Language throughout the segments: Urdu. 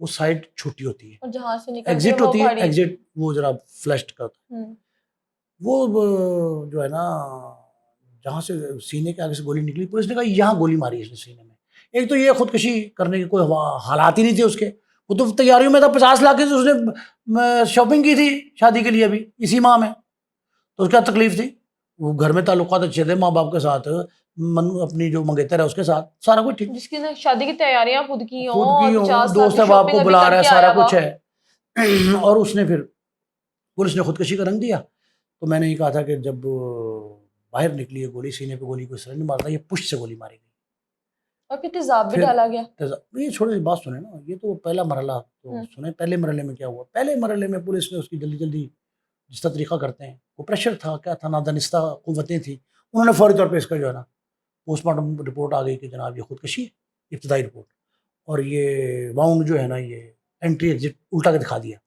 وہ سائڈ چھوٹی ہوتی ہے, اور جہاں سے نکلتی ایگزٹ وہ ہوتی ہے, بڑی. ایگزٹ وہ ذرا فلشڈ کا ہوتا ہے. وہ جو ہے نا جہاں سے سینے کے آگے سے گولی نکلی, پولیس نے کہا یہاں گولی ماری اس نے سینے میں. ایک تو یہ خودکشی کرنے کے کوئی حالات ہی نہیں تھے اس کے, وہ تو تیاریوں میں تھا, 50 لاکھ کی اس نے شاپنگ کی تھی شادی کے لیے ابھی اسی ماہ میں, تو اس کا تکلیف تھی. وہ گھر میں تعلقات اچھے تھے ماں باپ کے ساتھ, اپنی جو منگیتر ہے اس کے ساتھ, سارا کچھ ٹھیک, جس کی شادی کی تیاریاں خود کی ہوں خود کی اور ہوں, 50 لاکھ دوست کی ہے باپ شاپنگ کو ابھی بلا کر رہا ہے, کے سارا آیا کچھ ہوا. ہے. اور اس نے پھر پولیس نے خودکشی کا رنگ دیا. تو میں نے یہ کہا تھا کہ جب باہر نکلی ہے گولی, سینے پہ گولی کوئی سر نہیں مارتا, یہ پشت سے گولی ماری گئی. اور پھر تیزاب بھی پھر ڈالا گیا. یہ چھوڑے بات سنیں نا, یہ تو پہلا مرحلہ تو سنیں. پہلے مرحلے میں کیا ہوا؟ پہلے مرحلے میں پولیس نے اس کی جلدی جلدی جس کا طریقہ کرتے ہیں, وہ پریشر تھا, کیا تھا, نادانستہ قوتیں تھیں, انہوں نے فوری طور پہ اس کا جو ہے نا پوسٹ مارٹم رپورٹ آ گئی کہ جناب یہ خودکشی ہے, ابتدائی رپورٹ. اور یہ واؤنڈ جو ہے نا یہ انٹری ایگزٹ الٹا کے دکھا دیا,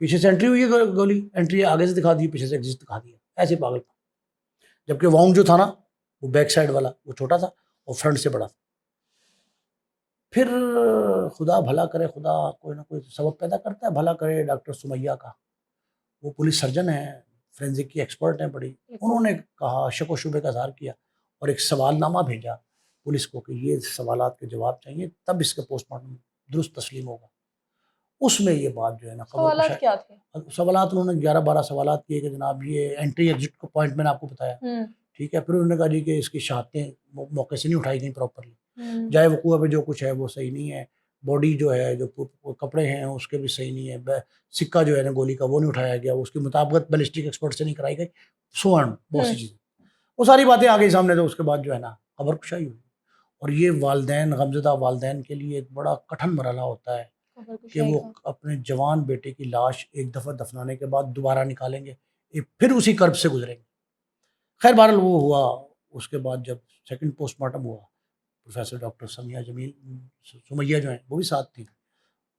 پیچھے سے انٹری ہوئی ہے گولی, انٹری آگے سے دکھا دی, پیچھے سے ایگزٹ دکھا دیا, ایسے پاگل تھا. جبکہ واؤنڈ جو تھا نا وہ بیک سائڈ والا وہ چھوٹا تھا اور فرنٹ سے بڑا تھا. پھر خدا بھلا کرے, خدا کوئی نہ کوئی سبب پیدا کرتا ہے, بھلا کرے ڈاکٹر سمیہ کا, وہ پولیس سرجن ہیں, فورینزک کی ایکسپرٹ ہیں بڑی. انہوں نے کہا, شک و شبے کا اظہار کیا اور ایک سوال نامہ بھیجا پولیس کو کہ یہ سوالات کے جواب چاہیے, تب اس کے پوسٹ مارٹم درست تسلیم ہوگا. اس میں یہ بات جو ہے نا خبر سوالات کیا تھے؟ سوالات انہوں نے 11-12 سوالات کیے کہ جناب یہ انٹری ایگزٹ کا پوائنٹ میں نے آپ کو بتایا, ٹھیک ہے. پھر انہوں نے کہا جی کہ اس کی شہادتیں موقع سے نہیں اٹھائی گئیں پراپرلی, جائے وقوع پہ جو کچھ ہے وہ صحیح نہیں ہے, باڈی جو ہے جو کپڑے ہیں اس کے بھی صحیح نہیں ہے, سکہ جو ہے نا گولی کا وہ نہیں اٹھایا گیا, اس کی مطابقت بیلسٹک ایکسپرٹ سے نہیں کرائی گئی, سو آن بہت سی چیزیں, وہ ساری باتیں آ گئی سامنے. تو اس کے بعد جو ہے نا خبر کشائی ہوئی. اور یہ والدین, غمزدہ والدین کے لیے ایک بڑا کٹھن مرحلہ ہوتا ہے کہ وہ اپنے جوان بیٹے کی لاش ایک دفعہ دفنانے کے بعد دوبارہ نکالیں گے, پھر اسی کرب سے گزریں گے. خیر بہرحال وہ ہوا. اس کے بعد جب سیکنڈ پوسٹ مارٹم ہوا, پروفیسر ڈاکٹر سمیہ جو ہیں وہ بھی ساتھ تھیں,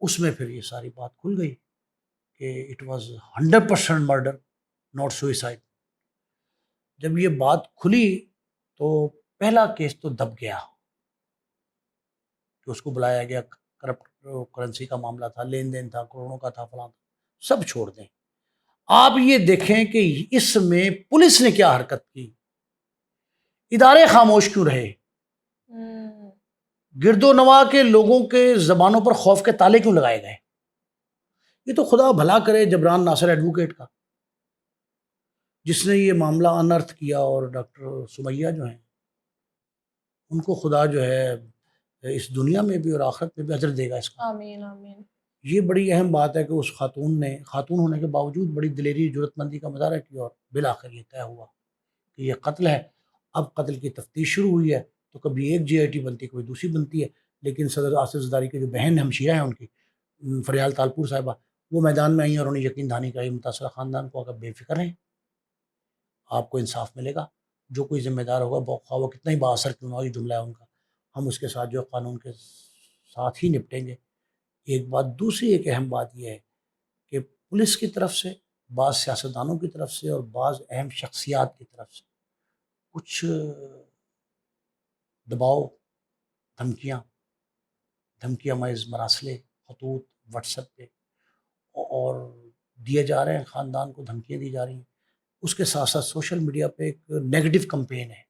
اس میں پھر یہ ساری بات کھل گئی کہ it was 100% murder not suicide. جب یہ بات کھلی تو پہلا کیس تو دب گیا کہ اس کو بلایا گیا, کرپٹ کرنسی کا معاملہ تھا, لین دین تھا, کروڑوں کا تھا, فلاں, سب چھوڑ دیں. آپ یہ دیکھیں کہ اس میں پولیس نے کیا حرکت کی, ادارے خاموش کیوں رہے, گرد و نواح کے لوگوں کے زبانوں پر خوف کے تالے کیوں لگائے گئے. یہ تو خدا بھلا کرے جبران ناصر ایڈوکیٹ کا, جس نے یہ معاملہ انرتھ کیا, اور ڈاکٹر سمیہ جو ہیں ان کو خدا جو ہے اس دنیا میں بھی اور آخرت میں بھی اجر دے گا اس کا. آمین آمین. یہ بڑی اہم بات ہے کہ اس خاتون نے, خاتون ہونے کے باوجود بڑی دلیری جرات مندی کا مظاہرہ کیا, اور بالآخر یہ طے ہوا کہ یہ قتل ہے. اب قتل کی تفتیش شروع ہوئی ہے, تو کبھی ایک جی آئی ٹی بنتی ہے, کبھی دوسری بنتی ہے, لیکن صدر آصف زرداری کے جو بہن ہمشیرہ ہیں ان کی, فریال تالپور صاحبہ, وہ میدان میں آئی اور انہیں یقین دہانی کا متاثرہ خاندان کو اگر بے فکر ہیں, آپ کو انصاف ملے گا. جو کوئی ذمہ دار ہوگا, خواہ وہ کتنا ہی بااثر کیوں نہ ہو, یہ جملہ ہے ان کا, ہم اس کے ساتھ جو قانون کے ساتھ ہی نپٹیں گے. ایک بات. دوسری ایک اہم بات یہ ہے کہ پولیس کی طرف سے, بعض سیاستدانوں کی طرف سے, اور بعض اہم شخصیات کی طرف سے کچھ دباؤ, دھمکیاں محض مراسلے, خطوط, واٹس ایپ پہ اور دیے جا رہے ہیں, خاندان کو دھمکیاں دی جا رہی ہیں. اس کے ساتھ ساتھ سوشل میڈیا پہ ایک نیگیٹو کمپین ہے.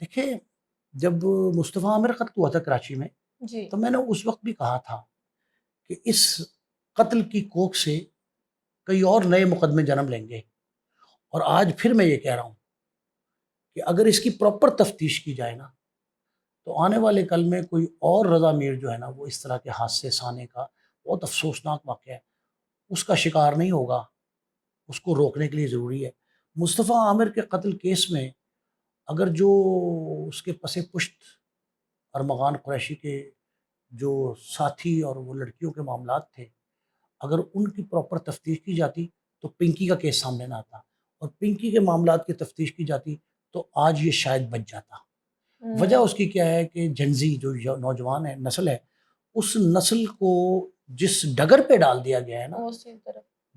دیکھیں, جب مصطفیٰ عامر قتل ہوا تھا کراچی میں, تو میں نے اس وقت بھی کہا تھا کہ اس قتل کی کوکھ سے کئی اور نئے مقدمے جنم لیں گے. اور آج پھر میں یہ کہہ رہا ہوں کہ اگر اس کی پراپر تفتیش کی جائے نا, تو آنے والے کل میں کوئی اور رضا میر جو ہے نا وہ اس طرح کے حادثے سانے کا بہت افسوسناک واقعہ ہے, اس کا شکار نہیں ہوگا. اس کو روکنے کے لیے ضروری ہے. مصطفیٰ عامر کے قتل کیس میں اگر جو اس کے پس پشت ارمغان قریشی کے جو ساتھی اور وہ لڑکیوں کے معاملات تھے, اگر ان کی پراپر تفتیش کی جاتی تو پنکی کا کیس سامنے نہ آتا, اور پنکی کے معاملات کی تفتیش کی جاتی تو آج یہ شاید بچ جاتا. وجہ اس کی کیا ہے کہ جنزی جو نوجوان ہے, نسل ہے, اس نسل کو جس ڈگر پہ ڈال دیا گیا ہے نا,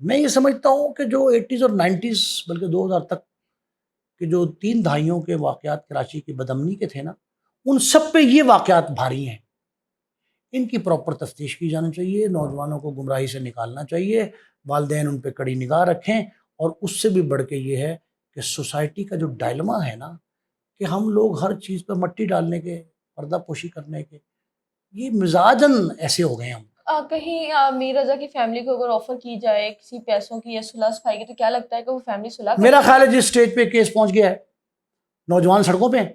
میں یہ سمجھتا ہوں کہ جو 80s اور 90s بلکہ 2000 تک کہ جو 3 دہائیوں کے واقعات کراچی کی بدامنی کے تھے نا, ان سب پہ یہ واقعات بھاری ہیں. ان کی پراپر تفتیش کی جانی چاہیے، نوجوانوں کو گمراہی سے نکالنا چاہیے، والدین ان پہ کڑی نگاہ رکھیں، اور اس سے بھی بڑھ کے یہ ہے کہ سوسائٹی کا جو ڈائلما ہے نا کہ ہم لوگ ہر چیز پہ مٹی ڈالنے کے، پردہ پوشی کرنے کے، یہ مزاجن ایسے ہو گئے ہیں ہم۔ کہیں میر رضا کی فیملی کو اگر آفر کی جائے کسی پیسوں کی یا صلح صفائی کی، تو کیا لگتا ہے کہ وہ فیملی صلح کرے میرا گی؟ خیال ہے جس سٹیج پہ کیس پہنچ گیا ہے، نوجوان سڑکوں پہ ہیں،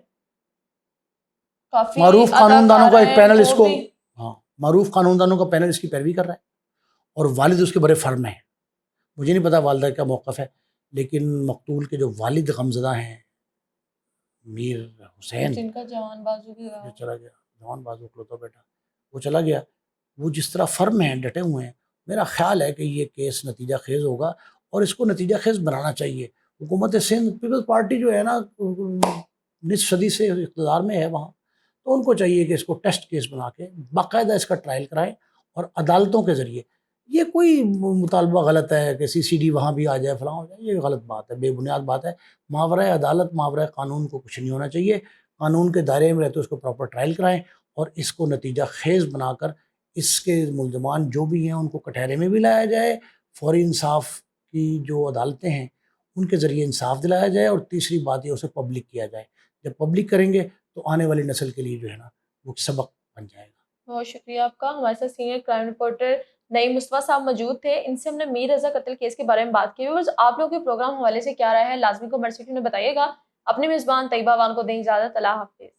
کافی معروف قانون دانوں کا ایک اداکار پینل ہیں اس وہ کو، بھی ہاں معروف قانون دانوں کا پینل اس کی پیروی کر رہا ہے، اور والد اس کے بڑے فرم ہیں۔ مجھے نہیں پتا والدہ کا موقف ہے، لیکن مقتول کے جو والد غمزدہ ہیں میر حسین، جن کا جوان بازو بھی رہا جو ہو۔ چلا گیا، جوان بازو کلوتا بیٹا، وہ چلا گیا، وہ جس طرح فرم ہیں، ڈٹے ہوئے ہیں، میرا خیال ہے کہ یہ کیس نتیجہ خیز ہوگا، اور اس کو نتیجہ خیز بنانا چاہیے۔ حکومت سندھ پیپلز پارٹی جو ہے نا نصف صدی سے اقتدار میں ہے وہاں، تو ان کو چاہیے کہ اس کو ٹیسٹ کیس بنا کے باقاعدہ اس کا ٹرائل کرائیں، اور عدالتوں کے ذریعے۔ یہ کوئی مطالبہ غلط ہے کہ سی سی ڈی وہاں بھی آ جائے، فلاں ہو جائے، یہ غلط بات ہے، بے بنیاد بات ہے۔ ماورائے عدالت، ماورائے قانون کو کچھ نہیں ہونا چاہیے، قانون کے دائرے میں رہتے اس کو پراپر ٹرائل کرائیں، اور اس کو نتیجہ خیز بنا کر اس کے ملزمان جو بھی ہیں ان کو کٹہرے میں بھی لایا جائے، فوری انصاف کی جو عدالتیں ہیں ان کے ذریعے انصاف دلایا جائے، اور تیسری بات یہ اسے پبلک کیا جائے۔ جب پبلک کریں گے تو آنے والی نسل کے لیے جو ہے نا وہ سبق بن جائے گا۔ بہت شکریہ آپ کا۔ ہمارے ساتھ سینئر کرائم رپورٹر نعیم مصطفیٰ صاحب موجود تھے، ان سے ہم نے میر رضا قتل کیس کے بارے میں بات کی۔ ویورز، آپ لوگوں کے پروگرام حوالے سے کیا رائے ہے لازمی کمنٹ سیکشن میں بتائیے گا۔ اپنے میزبان طیبہ وان کو دیں اجازت، اللہ حافظ۔